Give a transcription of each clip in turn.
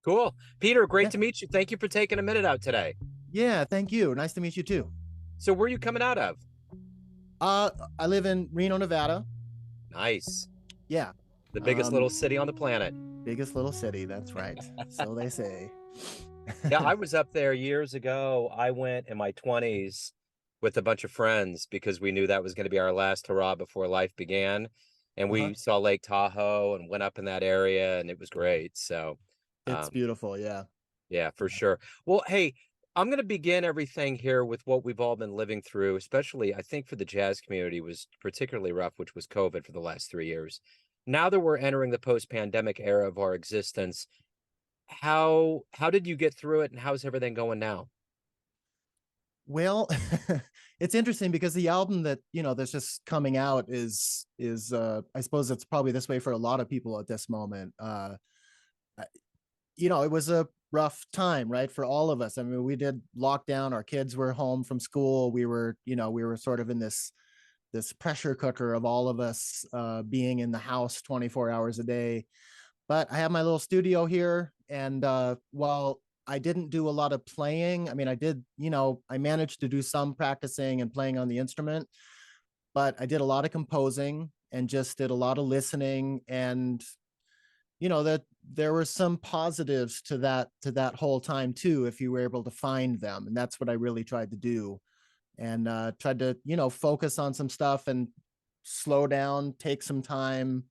Cool. Peter, great Yeah. to meet you. Thank you for taking a minute out today. Yeah, thank you. Nice to meet you too. So, where are you coming out of? Uh, I live in Reno, Nevada. Nice. Yeah. The biggest Um, little city on the planet. Biggest little city, that's right. So they say. Yeah, I was up there years ago. I went in my 20s with a bunch of friends because we knew that was going to be our last hurrah before life began. And Uh-huh. we saw Lake Tahoe and went up in that area, and it was great. So, It's um, beautiful, yeah. yeah, for Yeah. sure. Well, hey, I'm going to begin everything here with what we've all been living through, especially I think for the jazz community was particularly rough, which was COVID for the last 3 years. Now that we're entering the post-pandemic era of our existence, how did you get through it and how's everything going now? Well, it's interesting because the album that, that's just coming out is I suppose it's probably this way for a lot of people at this moment. It was a rough time, right, for all of us. I mean, we did lockdown, our kids were home from school. We were sort of in this pressure cooker of all of us being in the house 24 hours a day. But I have my little studio here, and while I didn't do a lot of playing, I mean, I did, I managed to do some practicing and playing on the instrument, but I did a lot of composing and just did a lot of listening. And that there were some positives to that whole time too, if you were able to find them. And that's what I really tried to do, and tried to focus on some stuff and slow down, take some time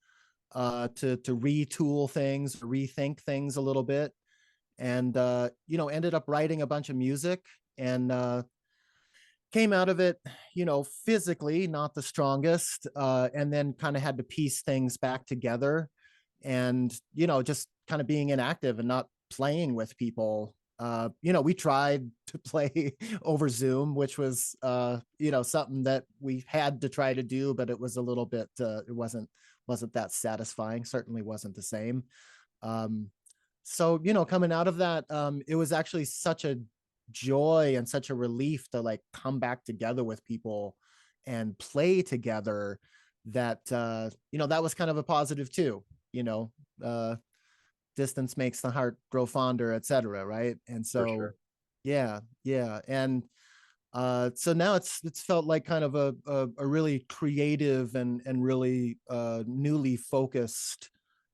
to retool things, rethink things a little bit, and ended up writing a bunch of music, and came out of it, physically not the strongest, and then kind of had to piece things back together, and just kind of being inactive and not playing with people. We tried to play over Zoom, which was something that we had to try to do, but it was a little bit it wasn't that satisfying. Certainly wasn't the same. um so coming out of that, it was actually such a joy and such a relief to like come back together with people and play together, that that was kind of a positive too. you know uh Distance makes the heart grow fonder, etc., right? And For so sure. yeah, and so now it's felt like kind of a really creative and really newly focused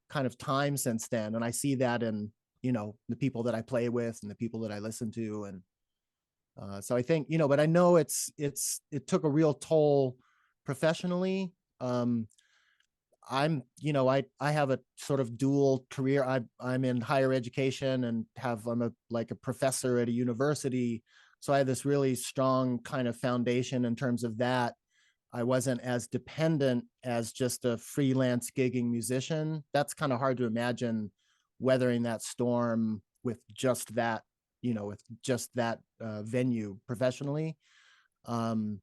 kind of time since then. And I see that in the people that I play with and the people that I listen to. And so I think, but I know it took a real toll professionally. um I have a sort of dual career. I'm in higher education and I'm a professor at a university. So I have this really strong kind of foundation in terms of that. I wasn't as dependent as just a freelance gigging musician. That's kind of hard to imagine weathering that storm with just that, venue professionally. Um,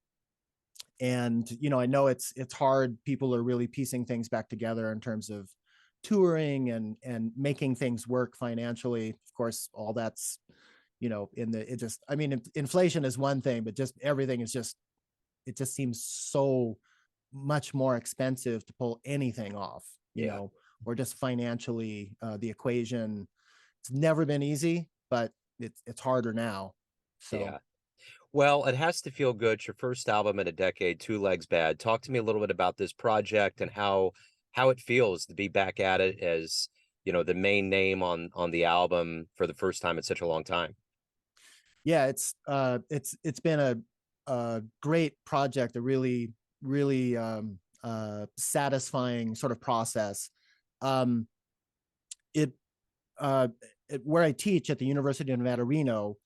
and I know it's hard. People are really piecing things back together in terms of touring and making things work financially. Of course, all that's in the it just I mean, inflation is one thing, but just everything is just it just seems so much more expensive to pull anything off, Yeah. or just financially. The equation, it's never been easy, but it's harder now. So Yeah. Well, it has to feel good. It's your first album in a decade, Two Legs Bad. Talk to me a little bit about this project and how it feels to be back at it as, the main name on the album for the first time in such a long time. yeah, it's been a great project, a really satisfying sort of process. Um, it uh, where I teach at the University of Nevada, Reno.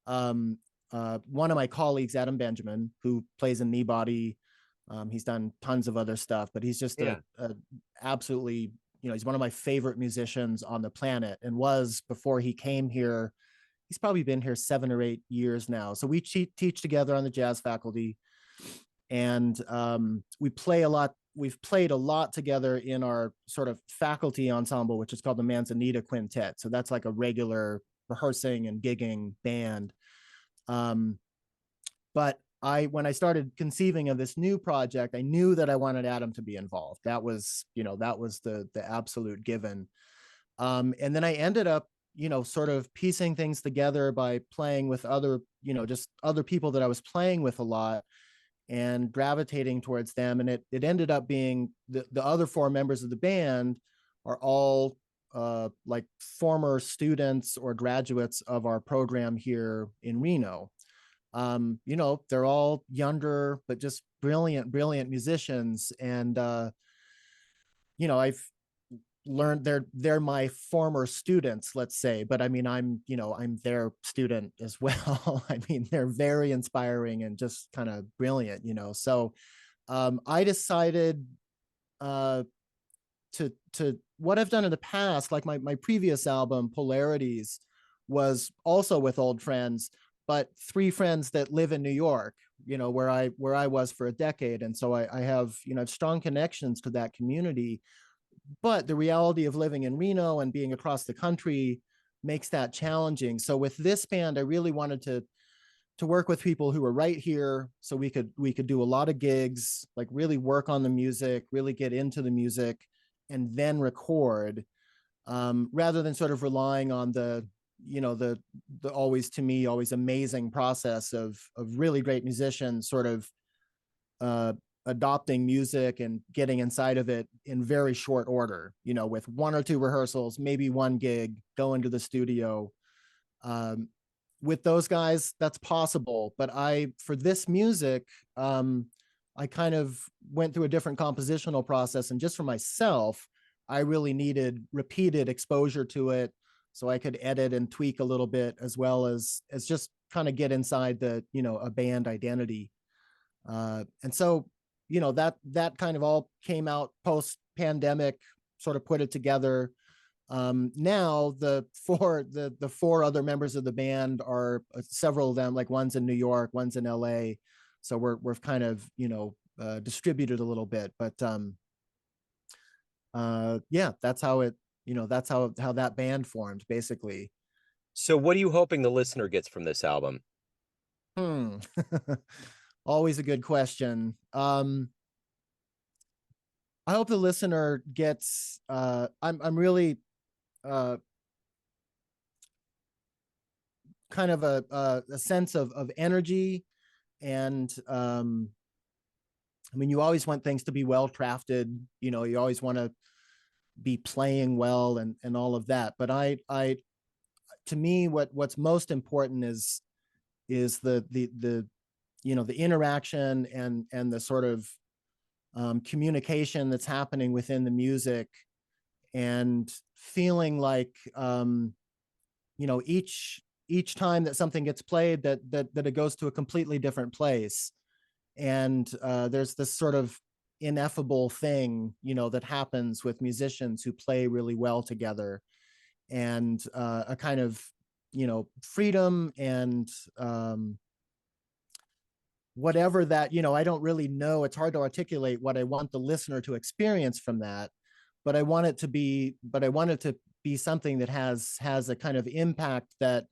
Um, One of my colleagues, Adam Benjamin, who plays in Knee Body, he's done tons of other stuff, but he's just Yeah. a absolutely, he's one of my favorite musicians on the planet, and was before he came here. He's probably been here 7 or 8 years now. So we teach together on the jazz faculty, and we play a lot. We've played a lot together in our sort of faculty ensemble, which is called the Manzanita Quintet. So that's like a regular rehearsing and gigging band. Um, but when I started conceiving of this new project, I knew that I wanted Adam to be involved. That was the absolute given. And then I ended up, sort of piecing things together by playing with other, just other people that I was playing with a lot and gravitating towards them. And it ended up being the other four members of the band are all like former students or graduates of our program here in Reno. They're all younger, but just brilliant, brilliant musicians. And, I've learned they're my former students, let's say, but I mean, I'm their student as well. I mean, they're very inspiring and just kind of brilliant, So I decided uh, to what I've done in the past, like my previous album, Polarities, was also with old friends, but three friends that live in New York, where I was for a decade. And so I have, I have strong connections to that community. But the reality of living in Reno and being across the country makes that challenging. So with this band, I really wanted to work with people who were right here, so we could do a lot of gigs, like really work on the music, really get into the music, and then record, rather than sort of relying on the always, to me, always amazing process of really great musicians sort of uh, adopting music and getting inside of it in very short order, with one or two rehearsals, maybe one gig, go into the studio. Um, with those guys, that's possible. But for this music, I kind of went through a different compositional process. And just for myself, I really needed repeated exposure to it so I could edit and tweak a little bit, as well as just kind of get inside a band identity. And so, that kind of all came out post pandemic, sort of put it together. Now the four other members of the band are, several of them, like one's in New York, one's in LA. So we're kind of, distributed a little bit, but yeah, that's how it, that's how that band formed, basically. So what are you hoping the listener gets from this album? Hmm. Always a good question. I hope the listener gets, I'm really uh kind of a sense of energy. And I mean, you always want things to be well crafted, you always want to be playing well and all of that. But I to me, what's most important is the interaction and the sort of communication that's happening within the music, and feeling like, each time that something gets played, that it goes to a completely different place. And there's this sort of ineffable thing, that happens with musicians who play really well together, and a kind of, freedom and whatever that, I don't really know, it's hard to articulate what I want the listener to experience from that. But I want it to be something that has a kind of impact, that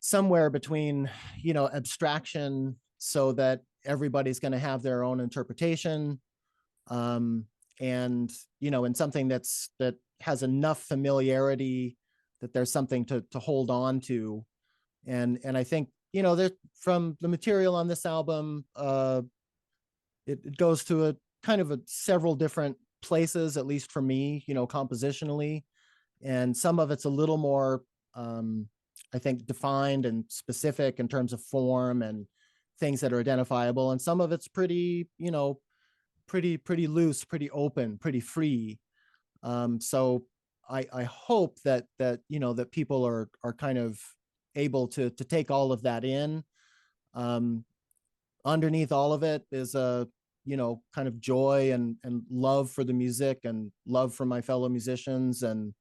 somewhere between, abstraction, so that everybody's going to have their own interpretation, um and, and something that has enough familiarity that there's something to hold on to. And I think, that from the material on this album, it goes to a kind of several different places, at least for me, compositionally. And some of it's a little more, I think, defined and specific in terms of form and things that are identifiable, and some of it's pretty, pretty loose, pretty open, pretty free. So I hope that people are kind of able to take all of that in. um Underneath all of it is a, kind of joy and love for the music and love for my fellow musicians. And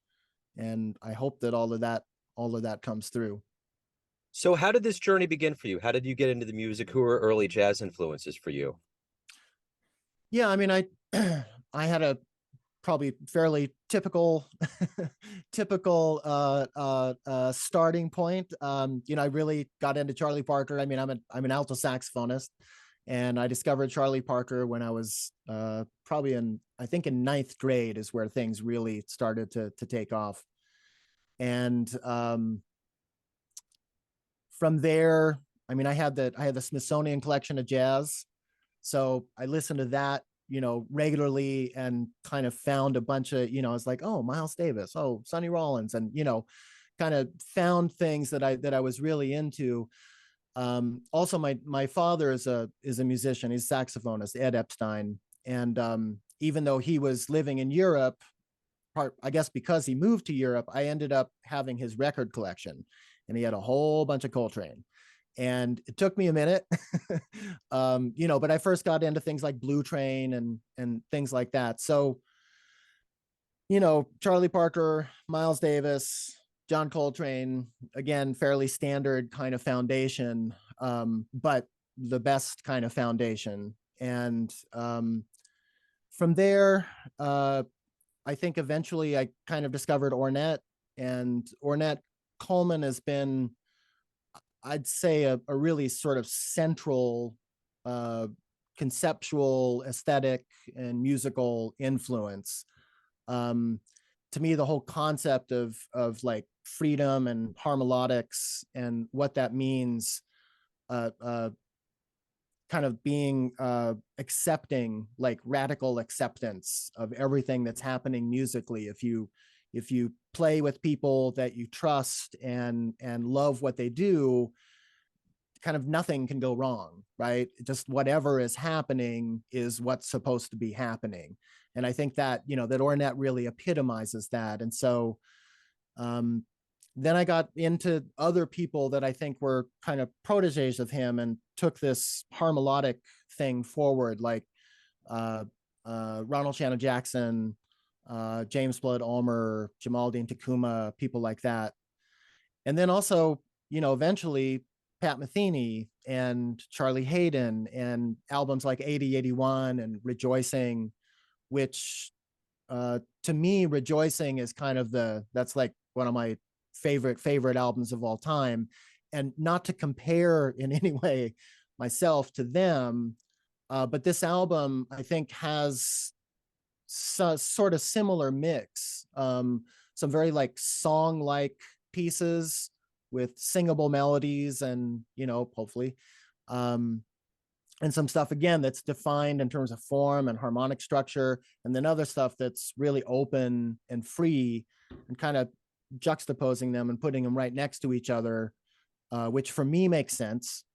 I hope that all of that comes through. So how did this journey begin for you? How did you get into the music? Who were early jazz influences for you? Yeah, I mean, I I had a probably fairly typical starting point. I really got into Charlie Parker. I mean, I'm an alto saxophonist, and I discovered Charlie Parker when I was probably I think in ninth grade is where things really started to take off. And from there, I mean, I had the Smithsonian collection of jazz, so I listened to that, regularly, and kind of found a bunch of, I was like, oh, Miles Davis, oh, Sonny Rollins, and kind of found things that I was really into. Also, my father is a musician. He's a saxophonist, Ed Epstein, and even though he was living in Europe, I guess because he moved to Europe, I ended up having his record collection, and he had a whole bunch of Coltrane. And it took me a minute, but I first got into things like Blue Train and things like that. So, Charlie Parker, Miles Davis, John Coltrane, again, fairly standard kind of foundation, but the best kind of foundation. And from there, I think eventually I kind of discovered Ornette, and Ornette Coleman has been, I'd say, a really sort of central uh, conceptual, aesthetic, and musical influence. Um, to me, the whole concept of like freedom and harmonics and what that means, kind of being accepting, like radical acceptance of everything that's happening musically. If you play with people that you trust and love what they do, kind of nothing can go wrong, right? Just whatever is happening is what's supposed to be happening. And I think that, that Ornette really epitomizes that. And so um, then I got into other people that I think were kind of proteges of him and took this harmonic thing forward, like uh, Ronald Shannon Jackson, James Blood Ulmer, Jamaldine Takuma, people like that. And then also, eventually Pat Metheny and Charlie Hayden, and albums like 8081 and Rejoicing, which to me, Rejoicing is kind of that's like one of my favorite albums of all time. And not to compare in any way myself to them, but this album I think has sort of similar mix. Some very like song like pieces with singable melodies, and hopefully, um, and some stuff again that's defined in terms of form and harmonic structure, and then other stuff that's really open and free, and kind of juxtaposing them and putting them right next to each other, which for me makes sense.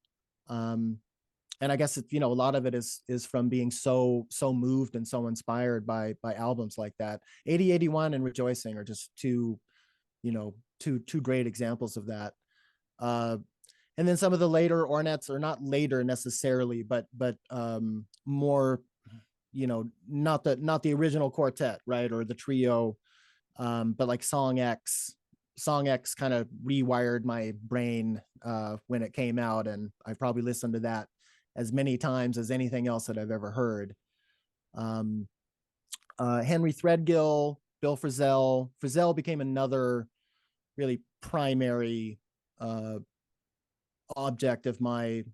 Um, and I guess a lot of it is from being so moved and so inspired by albums like that. 8081 and Rejoicing are just two great examples of that. Uh, and then some of the later Ornettes are not later necessarily, but more, not the original quartet, right, or the trio, but like Song X kind of rewired my brain when it came out, and I probably listened to that as many times as anything else that I've ever heard. Um, Henry Threadgill, Bill Frisell. Frisell became another really primary object of my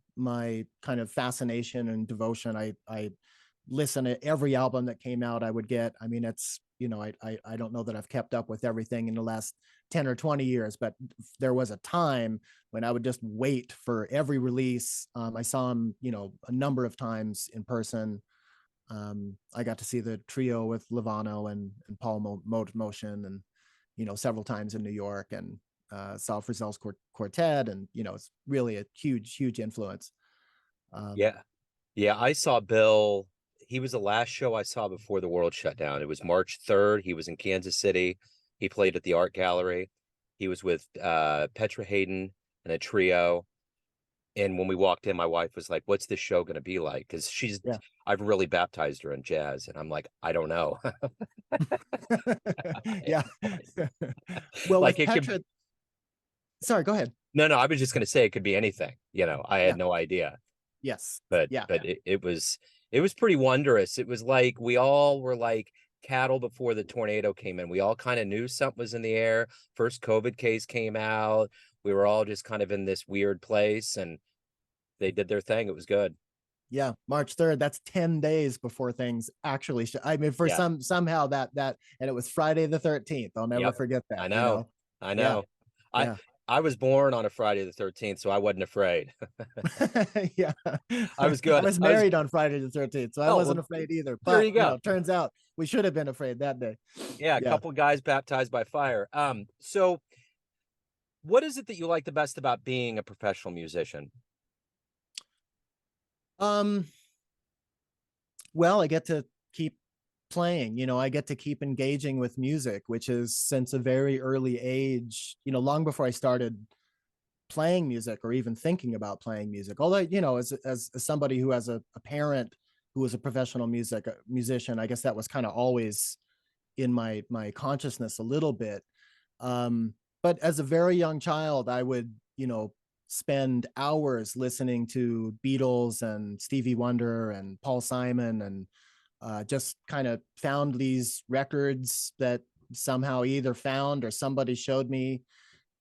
kind of fascination and devotion. I listen to every album that came out I would get. I mean, it's I don't know that I've kept up with everything in the last 10 or 20 years, but there was a time when I would just wait for every release. I saw him, a number of times in person. I got to see the trio with Lovano and Paul Motion, and several times in New York, and saw Frisell's quartet, and it's really a huge influence. Um, Yeah. Yeah, I saw Bill. He was the last show I saw before the world shut down. It was March 3rd. He was in Kansas City. He played at the Art Gallery. He was with Petra Hayden and a trio. And when we walked in, my wife was like, "What's this show going to be like?" Because yeah, I've really baptized her in jazz. And I'm like, I don't know. yeah. Well, Like with it could, Petra, sorry, go ahead. no, no, I was just going to say it could be anything. I had Yeah, no idea. yes, but yeah, but it was pretty wondrous. It was like we all were like cattle before the tornado came in. We all kind of knew something was in the air. First COVID case came out. We were all just kind of in this weird place, and they did their thing. It was good. yeah. March 3rd. That's 10 days before things actually. I mean, for Yeah. somehow that and it was Friday the 13th. I'll never Yep. forget I that. know. I Yeah. know. I Yeah. I was born on a Friday the 13th, so I wasn't afraid. Yeah. I was I good. was married on Friday the 13th, so I Oh, wasn't well, afraid either. there But, you go. turns out we should have been afraid that day. Yeah, a Yeah. couple guys baptized by fire. So what is it that you like the best about being a professional musician? Um, well, I get to keep playing, I get to keep engaging with music, which is since a very early age, long before I started playing music or even thinking about playing music. Although, as somebody who has a parent who was a professional musician, I guess that was kind of always in my consciousness a little bit. Um, but as a very young child, I would, spend hours listening to Beatles and Stevie Wonder and Paul Simon, and just kind of found these records that somehow either found or somebody showed me.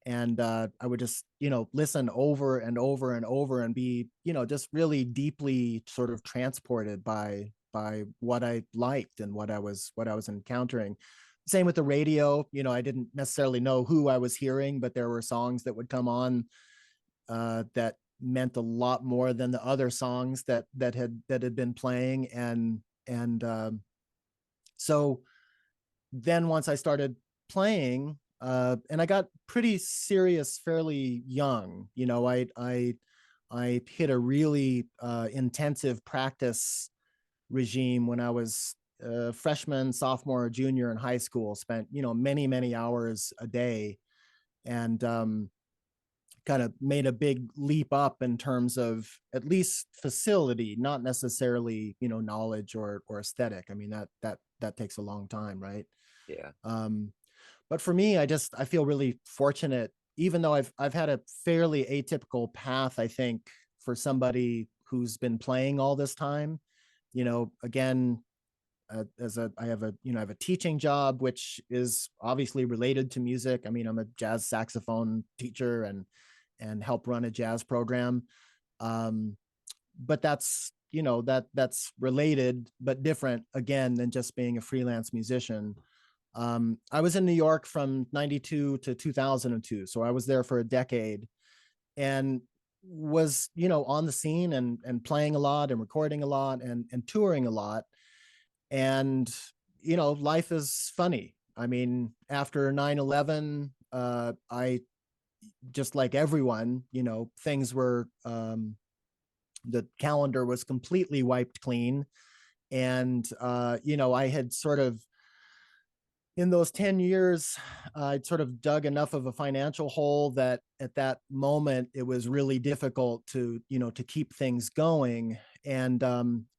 And I would just, listen over and over and over and be, just really deeply sort of transported by what I liked and what I was encountering. Same with the radio. I didn't necessarily know who I was hearing, but there were songs that would come on that meant a lot more than the other songs that had been playing. And so then once I started playing, and I got pretty serious fairly young. I hit a really intensive practice regime when I was a freshman, sophomore, junior in high school. Spent many hours a day, and kind of made a big leap up in terms of at least facility, not necessarily knowledge or aesthetic. I mean that takes a long time, right? Yeah. Um, but for me, I feel really fortunate, even though I've had a fairly atypical path, I think, for somebody who's been playing all this time. Again, as a I have a teaching job, which is obviously related to music. I mean, I'm a jazz saxophone teacher and help run a jazz program. Um, but that's related but different again than just being a freelance musician. I was in New York from 92 to 2002. So I was there for a decade and was, on the scene and playing a lot and recording a lot and touring a lot. And, life is funny. I mean, after 9/11, I just like everyone, things were, the calendar was completely wiped clean. And, I had sort of, in those 10 years, I'd sort of dug enough of a financial hole that at that moment it was really difficult to keep things going. And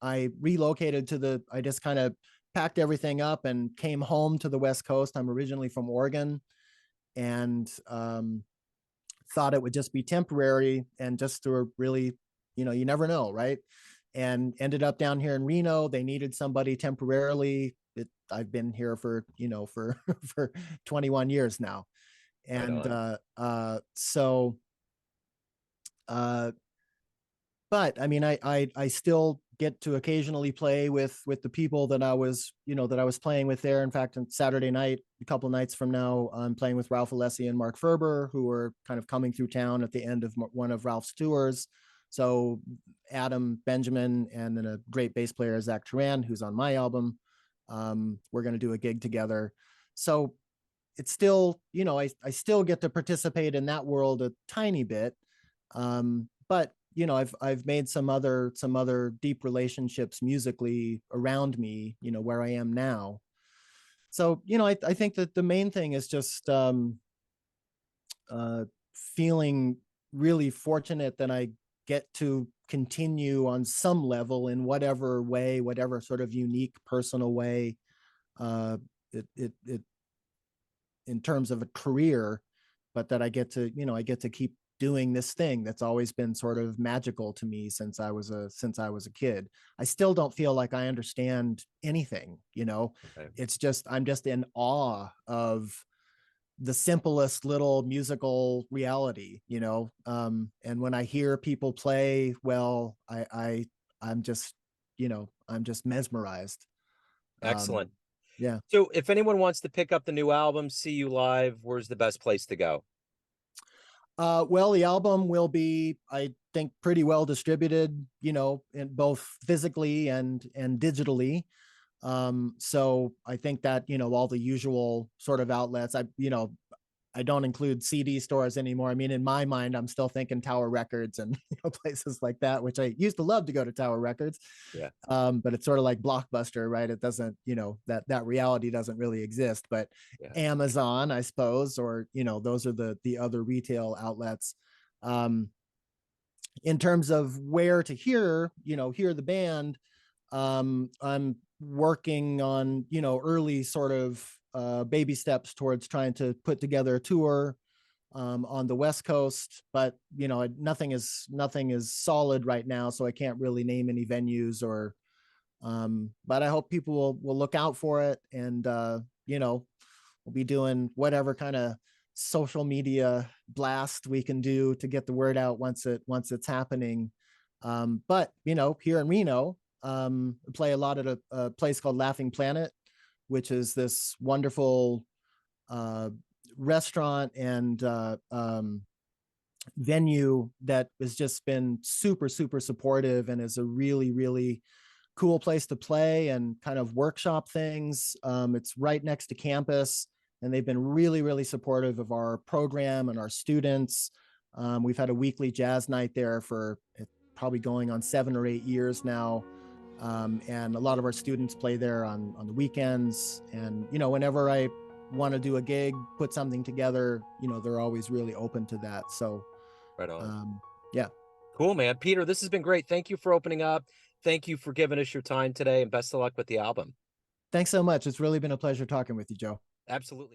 I relocated I just kind of packed everything up and came home to the West Coast. I'm originally from Oregon, and thought it would just be temporary and just to really, you never know, right? And ended up down here in Reno. They needed somebody temporarily. I've been here for, for for 21 years now. Right And on. so uh but I mean, I still get to occasionally play with the people that I was playing with there. In fact, on Saturday night, a couple nights from now, I'm playing with Ralph Alessi and Mark Ferber, who are kind of coming through town at the end of one of Ralph's tours. So Adam Benjamin and then a great bass player, Zach Turan, who's on my album. We're going to do a gig together. So it's still, I still get to participate in that world a tiny bit. But I've made some other deep relationships musically around me, where I am now. So I think that the main thing is just uh, feeling really fortunate that I get to continue on some level in whatever way, whatever sort of unique personal way, uh, it in terms of a career, but that I get to keep doing this thing that's always been sort of magical to me since I was a kid. I still don't feel like I understand anything. Okay. It's just I'm just in awe of the simplest little musical reality. And when I hear people play, well, I'm just mesmerized. um Excellent. Yeah. So if anyone wants to pick up the new album, see you live, where's the best place to go? Well, the album will be, I think, pretty well distributed, in both physically and digitally. So I think that, all the usual sort of outlets, I don't include CD stores anymore. I mean, in my mind, I'm still thinking Tower Records and places like that, which I used to love to go to Tower Records. Yeah, But it's sort of like Blockbuster, right? It doesn't, that reality doesn't really exist. But yeah, Amazon, I suppose, or those are the other retail outlets. Um, in terms of where to hear the band, I'm working on early sort of baby steps towards trying to put together a tour on the West Coast, but nothing is solid right now, so I can't really name any venues or. But I hope people will look out for it, and we'll be doing whatever kind of social media blast we can do to get the word out once it's happening. But here in Reno, play a lot at a place called Laughing Planet, which is this wonderful uh, restaurant and venue that has just been super super supportive and is a really really cool place to play and kind of workshop things. It's right next to campus, and they've been really, really supportive of our program and our students. We've had a weekly jazz night there for probably going on 7 or 8 years now. And a lot of our students play there on the weekends. And, whenever I want to do a gig, put something together, they're always really open to that. So, right on. um, yeah. Cool, man. Peter, this has been great. Thank you for opening up. Thank you for giving us your time today, and best of luck with the album. Thanks so much. It's really been a pleasure talking with you, Joe. Absolutely.